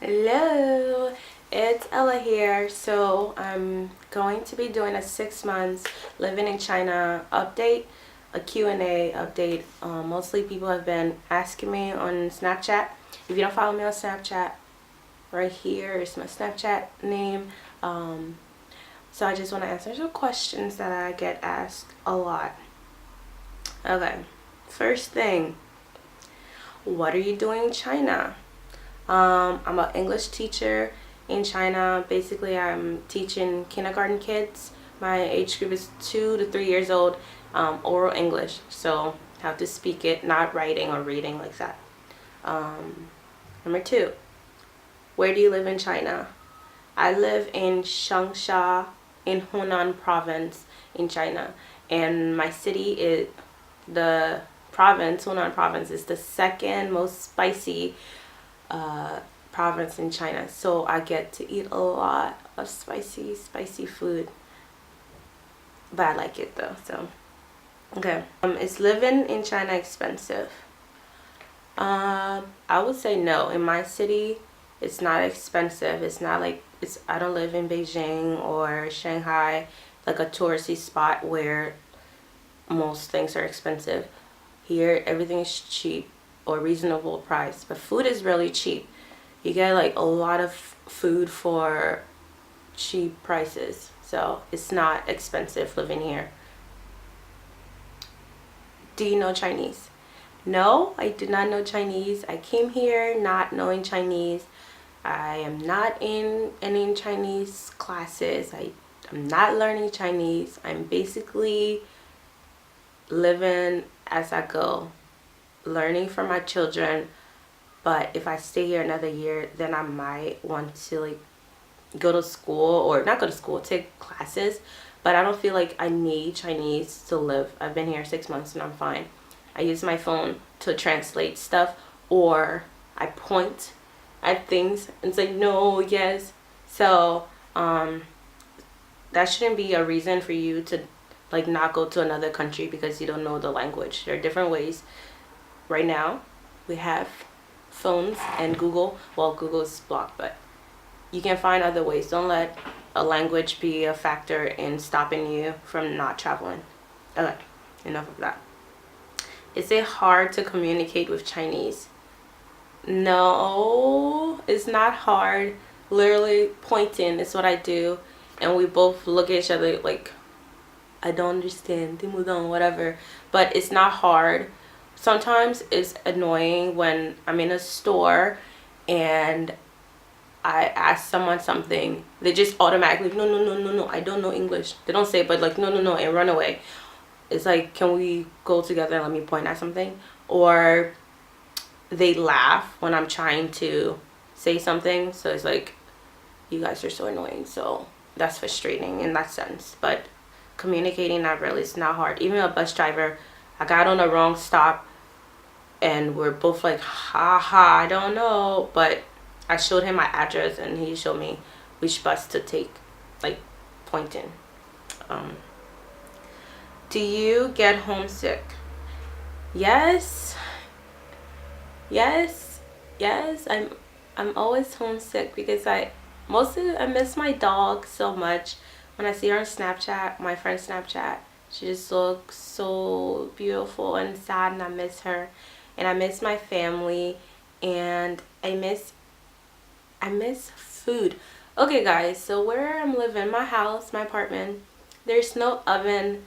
Hello, it's Ella here. So I'm going to be doing a 6 months living in China update, a Q&A update. Mostly people have been asking me on Snapchat. If you don't follow me on Snapchat, right here is my Snapchat name. So I just want to answer some questions that I get asked a lot. Okay, first thing, what are you doing in China? I'm an English teacher in China. Basically, I'm teaching kindergarten kids. My age group is 2 to 3 years old, oral English. So have to speak it, not writing or reading like that. Number two, where do you live in China? I live in Changsha in Hunan province in China. And my city is the province, Hunan province is the second most spicy province in China, so I get to eat a lot of spicy food, but I like it though. So okay, is living in China expensive? I would say no. In my city, it's not expensive. It's not like I don't live in Beijing or Shanghai, like a touristy spot where most things are expensive. Here, everything is cheap or reasonable price, but food is really cheap. You get like a lot of food for cheap prices, so it's not expensive living here. Do you know Chinese? No, I did not know Chinese. I came here not knowing Chinese. I am not in any Chinese classes. I'm not learning Chinese. I'm basically living as I go, learning from my children. But if I stay here another year, then I might want to like go to school, or not go to school, take classes. But I don't feel like I need Chinese to live. I've been here 6 months and I'm fine. I use my phone to translate stuff, or I point at things and say no, yes. So that shouldn't be a reason for you to like not go to another country because you don't know the language. There are different ways. Right now we have phones and Google. Well, Google's blocked, but you can find other ways. Don't let a language be a factor in stopping you from not traveling. Okay, enough of that. Is it hard to communicate with Chinese? No, it's not hard. Literally pointing is what I do, and we both look at each other like, I don't understand, whatever. But it's not hard. Sometimes it's annoying when I'm in a store and I ask someone something, they just automatically no, I don't know English. They don't say it, but like no, and run away. It's like, can we go together and let me point at something? Or they laugh when I'm trying to say something, so it's like, you guys are so annoying. So that's frustrating in that sense. But communicating, not really. It's not hard. Even a bus driver, I got on the wrong stop and we're both like, ha, I don't know, but I showed him my address and he showed me which bus to take, like pointing. Do you get homesick? Yes, yes, yes. I'm always homesick because I miss my dog so much. When I see her on Snapchat, my friend Snapchat, she just looks so beautiful and sad, and I miss her. And I miss my family, and I miss food. Okay guys, so where I'm living, my house, my apartment, there's no oven,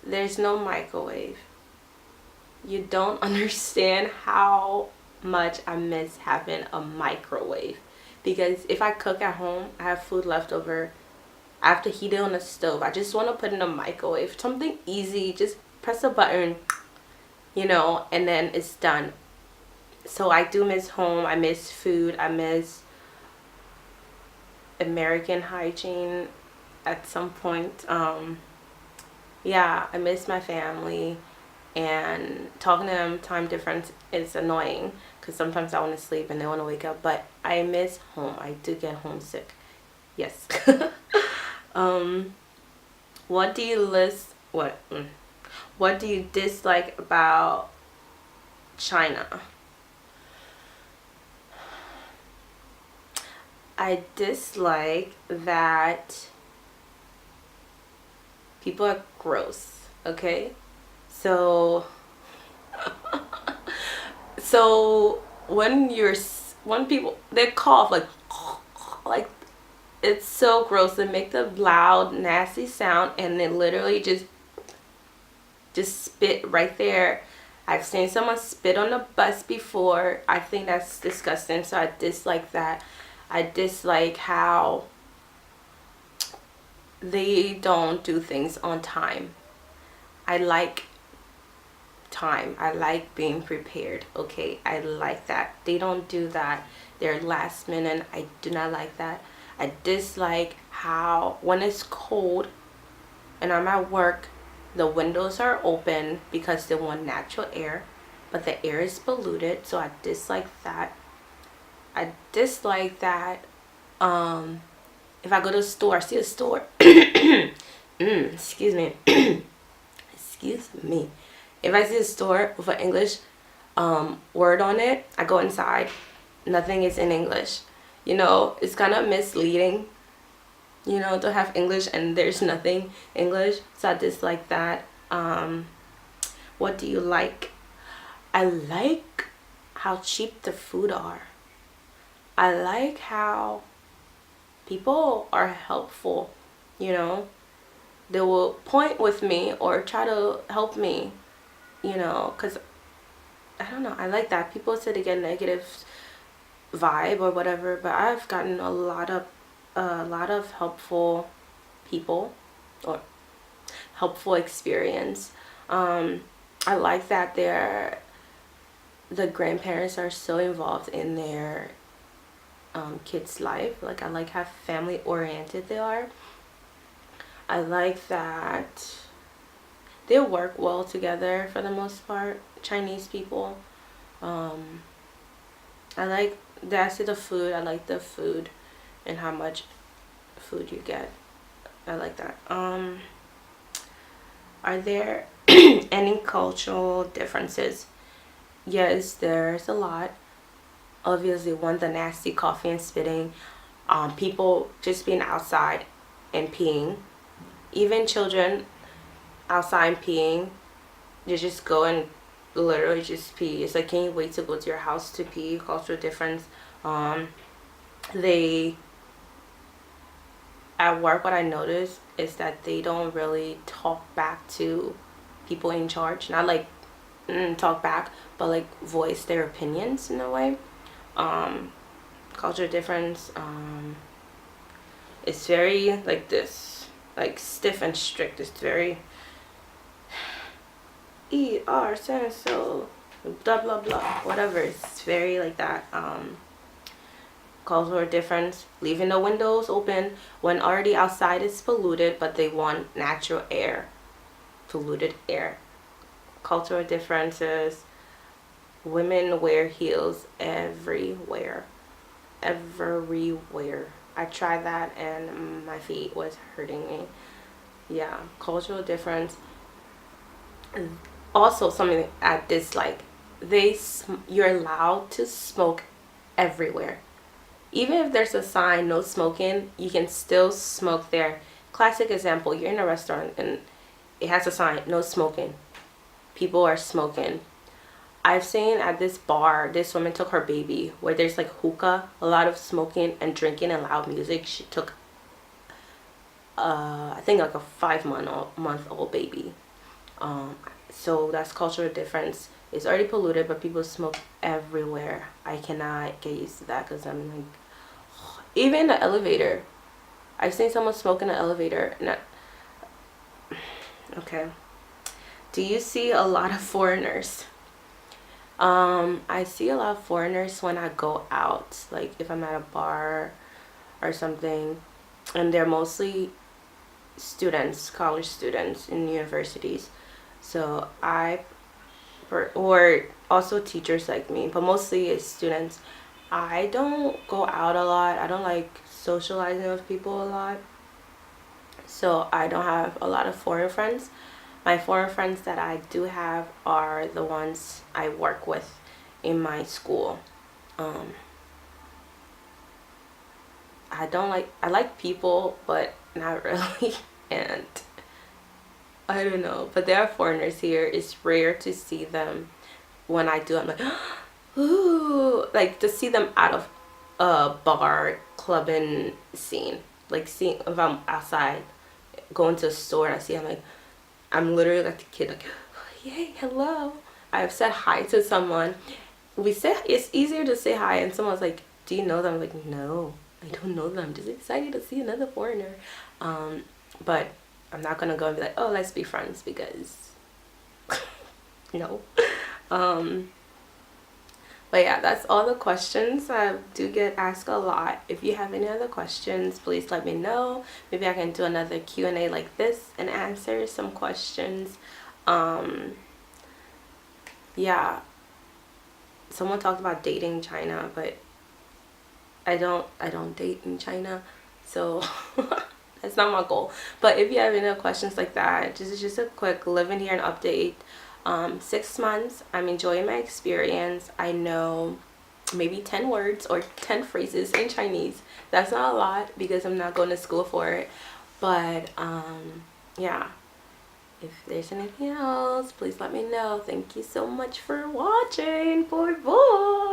there's no microwave. You don't understand how much I miss having a microwave. Because if I cook at home, I have food left over, I have to heat it on the stove. I just want to put it in a microwave. Something easy, just press a button, and then it's done. So I do miss home. I miss food. I miss American hygiene at some point. Yeah, I miss my family, and talking to them time difference is annoying because sometimes I want to sleep and they want to wake up, but I miss home. I do get homesick. Yes. What do you what do you dislike about China? I dislike that people are gross, okay? So, so when people, they cough like it's so gross. They make the loud, nasty sound, and they literally just spit right there. I've seen someone spit on a bus before. I think that's disgusting. So I dislike that. I dislike how they don't do things on time. I like time. I like being prepared. Okay, I like that. They don't do that. They're last minute. I do not like that. I dislike how when it's cold and I'm at work, the windows are open because they want natural air, but the air is polluted. So I dislike that. I dislike that. If I go to a store, I see a store. Excuse me. Excuse me. If I see a store with an English word on it, I go inside. Nothing is in English. You know, it's kind of misleading, you know, to have English and there's nothing English. So I dislike that. What do you like? I like how cheap the food are. I like how people are helpful, you know. They will point with me or try to help me, you know, because I don't know, I like that. People say they get negative vibe or whatever, but I've gotten a lot of helpful people or helpful experience. I like that the grandparents are so involved in their kids' life. Like, I like how family oriented they are. I like that they work well together for the most part. Chinese people. I like that's the food. I like the food and how much food you get. I like that. Are there any cultural differences? Yes, there's a lot. Obviously, one, the nasty coughing and spitting. People just being outside and peeing. Even children outside and peeing. They just go and literally just pee. It's like, can you wait to go to your house to pee? Cultural difference. They at work, what I notice is that they don't really talk back to people in charge. Not like talk back, but like voice their opinions in a way. Culture difference. It's very like this, like stiff and strict. It's very so blah blah blah, whatever. It's very like that. Cultural difference. Leaving the windows open when already outside is polluted, but they want natural air. Polluted air. Cultural differences. Women wear heels everywhere. Everywhere. I tried that and my feet was hurting me. Yeah, cultural difference. Also, something I dislike. You're allowed to smoke everywhere. Even if there's a sign no smoking, you can still smoke there. Classic example: you're in a restaurant and it has a sign no smoking. People are smoking. I've seen at this bar, this woman took her baby where there's like hookah, a lot of smoking and drinking and loud music. She took, I think like a 5 month old baby. So that's cultural difference. It's already polluted, but people smoke everywhere. I cannot get used to that because I'm like, even in the elevator. I've seen someone smoke in the elevator. Okay. Do you see a lot of foreigners? I see a lot of foreigners when I go out, like if I'm at a bar or something, and they're mostly students, college students in universities. So or also teachers like me, but mostly it's students. I don't go out a lot. I don't like socializing with people a lot. So I don't have a lot of foreign friends. My foreign friends that I do have are the ones I work with in my school. I like people, but not really. And I don't know, but there are foreigners here. It's rare to see them. When I do, I'm like, ooh, like to see them out of a bar clubbing scene. Like seeing if I'm outside, going to a store and I see, I'm like, I'm literally like the kid, like, yay, hello. I've said hi to someone. It's easier to say hi, and someone's like, do you know them? I'm like, no, I don't know them. I'm just excited to see another foreigner. But I'm not gonna go and be like, oh, let's be friends, because no. But yeah, that's all the questions. I do get asked a lot. If you have any other questions, please let me know. Maybe I can do another Q&A like this and answer some questions. Yeah, someone talked about dating in China, but I don't date in China, so that's not my goal. But if you have any questions like that, just a quick living here and update. 6 months, I'm enjoying my experience. I know maybe 10 words or 10 phrases in Chinese. That's not a lot because I'm not going to school for it. But yeah, if there's anything else, please let me know. Thank you so much for watching. Bye bye.